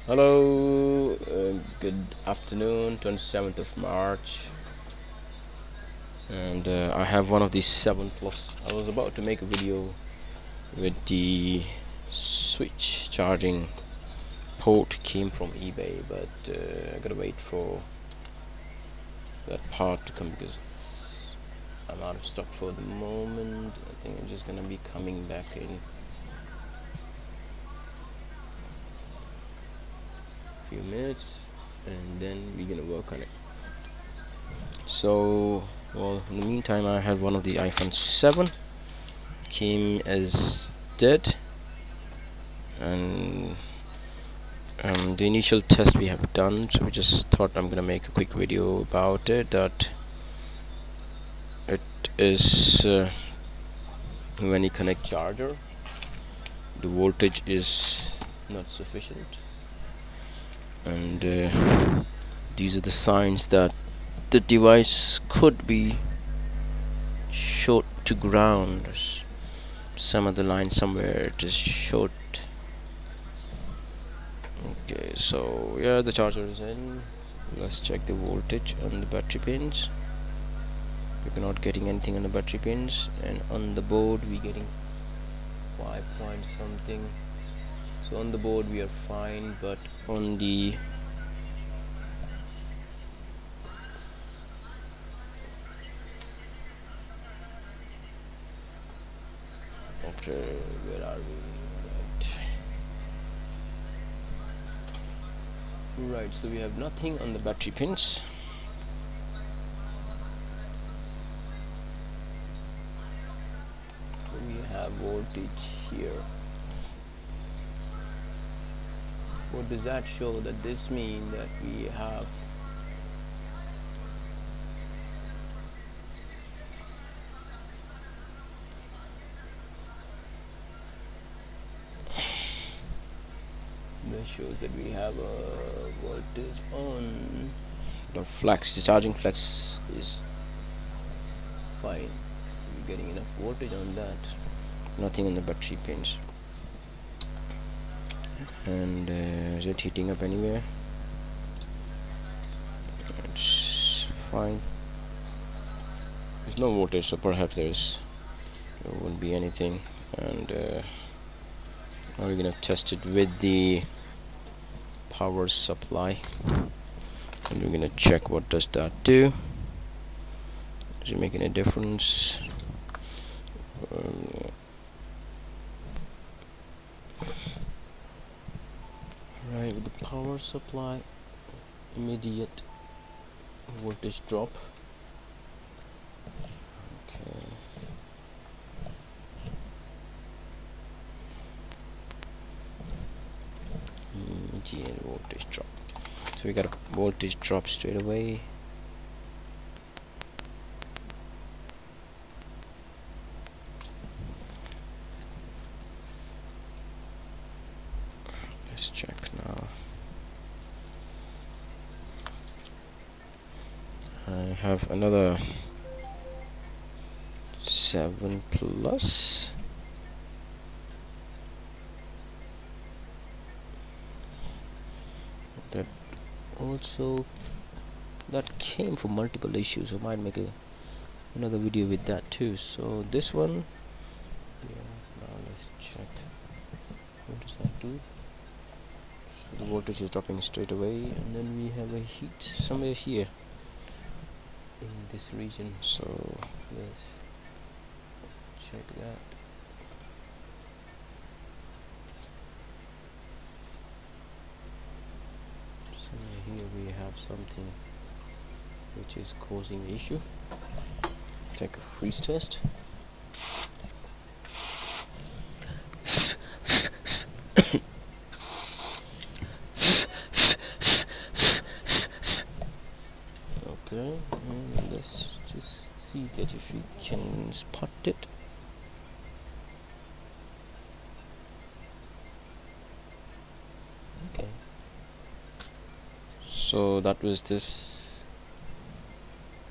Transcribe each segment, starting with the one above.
Hello, good afternoon, 27th of March, and I have one of these 7 Plus. I was about to make a video with the switch charging port came from eBay, but I gotta wait for that part to come because I'm out of stock for the moment. I think I'm just gonna be coming back in a few minutes and then we're gonna work on it. So, well, in the meantime, I had one of the iPhone 7 came as dead, and the initial test we have done, so we just thought I'm gonna make a quick video about it. That it is when you connect charger, the voltage is not sufficient, and these are the signs that the device could be short to ground. Some of the line somewhere it is short. Okay, so yeah, the charger is in. Let's check the voltage on the battery pins. We're not getting anything on the battery pins, and on the board we're getting 5 point something. So on the board we are fine, but on the okay, where are we? Right, so we have nothing on the battery pins. We have voltage here. What does that show? That this means that we have that shows that we have a voltage on the flex. The charging flex is fine. We're getting enough voltage on that. Nothing on the battery pins. And is it heating up anywhere? It's fine. There's no voltage, so perhaps there won't be anything. And now we're gonna test it with the power supply, and we're gonna check what does that do. Is it making a difference? Right, with the power supply, immediate voltage drop. Okay. Immediate voltage drop. So we got a voltage drop straight away. Let's check now. I have another 7 Plus. That also that came from multiple issues. I might make another video with that too. So this one, yeah. Now let's check. What does that do? So the voltage is dropping straight away, and then we have a heat somewhere here in this region. So let's check that. Here we have something which is causing the issue. Take a freeze test. Okay, and let's just see that if we can spot it. Okay, so that was this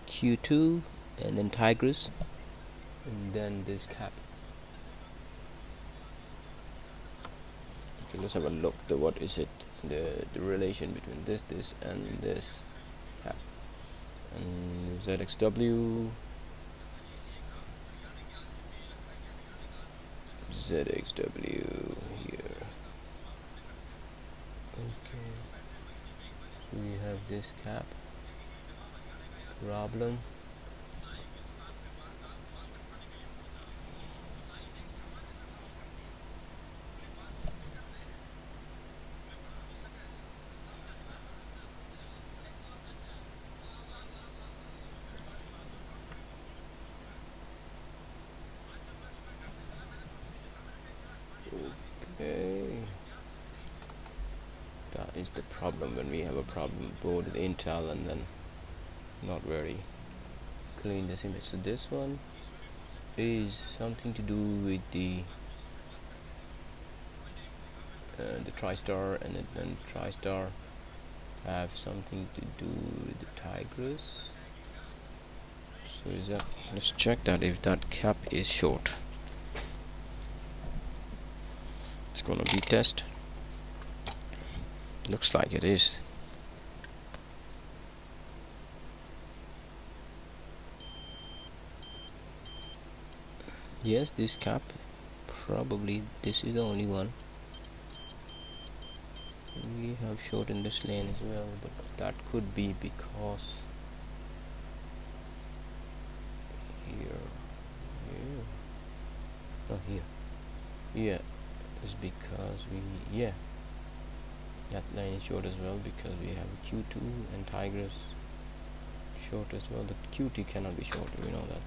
Q2, and then Tigress, and then this cap. Okay, let's have a look. What is it? the relation between this and this cap. And ZXW, here. Okay, so we have this cap problem. Okay, that is the problem when we have a problem board with Intel and then not very clean this image. So this one is something to do with the TriStar, and then TriStar have something to do with the Tigris. So is that, let's check that if that cap is short. It's gonna be test. Looks like it is. Yes, this cap, probably this is the only one. We have short in this lane as well, but that could be because here is because that line is short as well, because we have a Q2 and Tigris short as well. The QT cannot be short, we know that.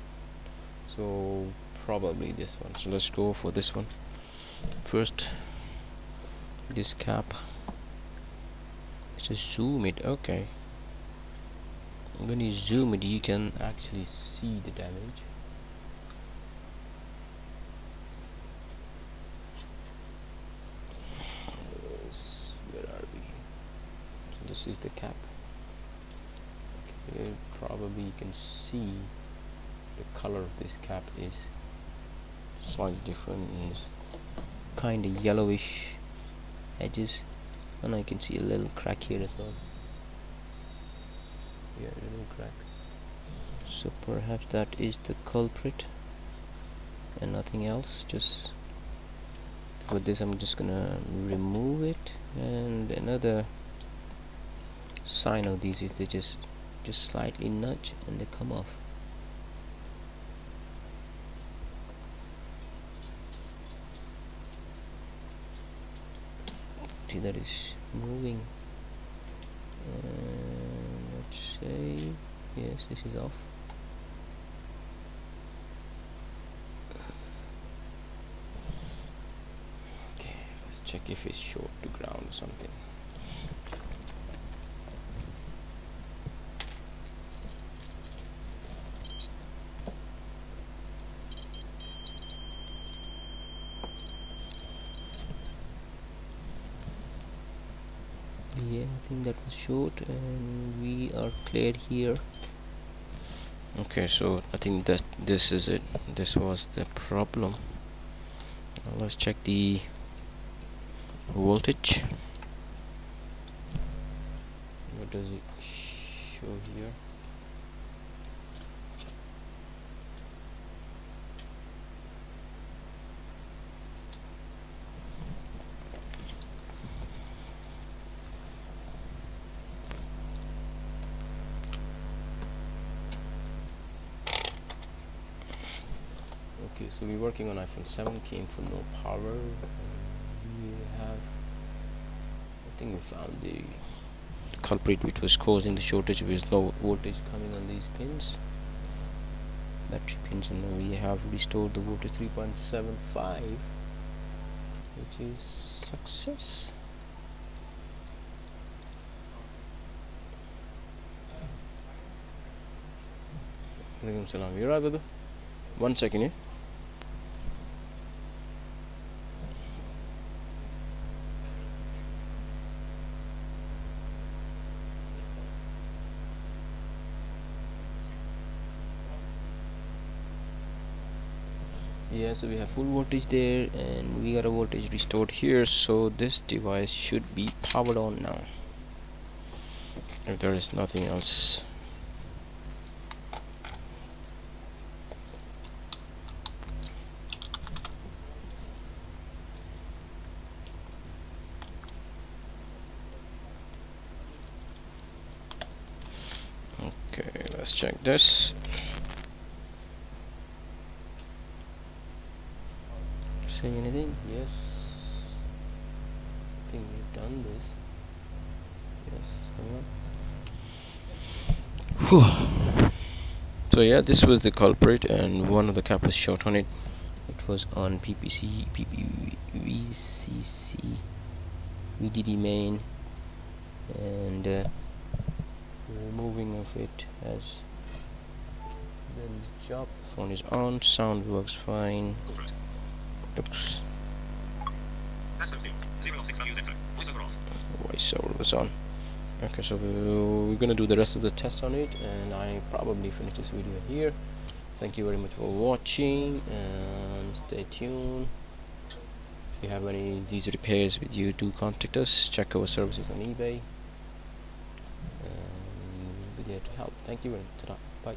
So probably this one. So let's go for this one first. This cap, let's just zoom it. Okay, when you zoom it, you can actually see the damage. Where are we? So this is the cap. Okay, probably you can see the color of this cap is slightly different. It's kind of yellowish edges, and I can see a little crack here as well. Yeah, a little crack. So perhaps that is the culprit and nothing else. Just for this, I'm just gonna remove it. And another sign of these is they just slightly nudge and they come off. See, that is moving. Let's say yes, this is off. Okay, let's check if it's short to ground or something. Yeah, I think that was short, and we are clear here. Okay, so I think that this is it. This was the problem. Now let's check the voltage. What does it show here? Okay, so we're working on iPhone 7, came from no power. We have, I think we found the culprit which was causing the shortage. There is no voltage coming on these pins, battery pins, and then we have restored the voltage 3.75, which is success. Alaikum salam. You're right, brother? 1 second, yeah? Yeah, so we have full voltage there, and we got a voltage restored here, so this device should be powered on now if there is nothing else. Okay, let's check this. See anything? Yes, I think we've done this. Yes, whew. So yeah, this was the culprit, and one of the cap was shot on it. It was on PPC, VCC, VDD main, and removing of it has done the job. Phone is on, sound works fine. Oops. Voiceover was on. Okay, so we're gonna do the rest of the test on it, and I probably finish this video here. Thank you very much for watching, and stay tuned. If you have any of these repairs with you, do contact us. Check our services on eBay, and we'll be there to help. Thank you, and ta-da. Bye.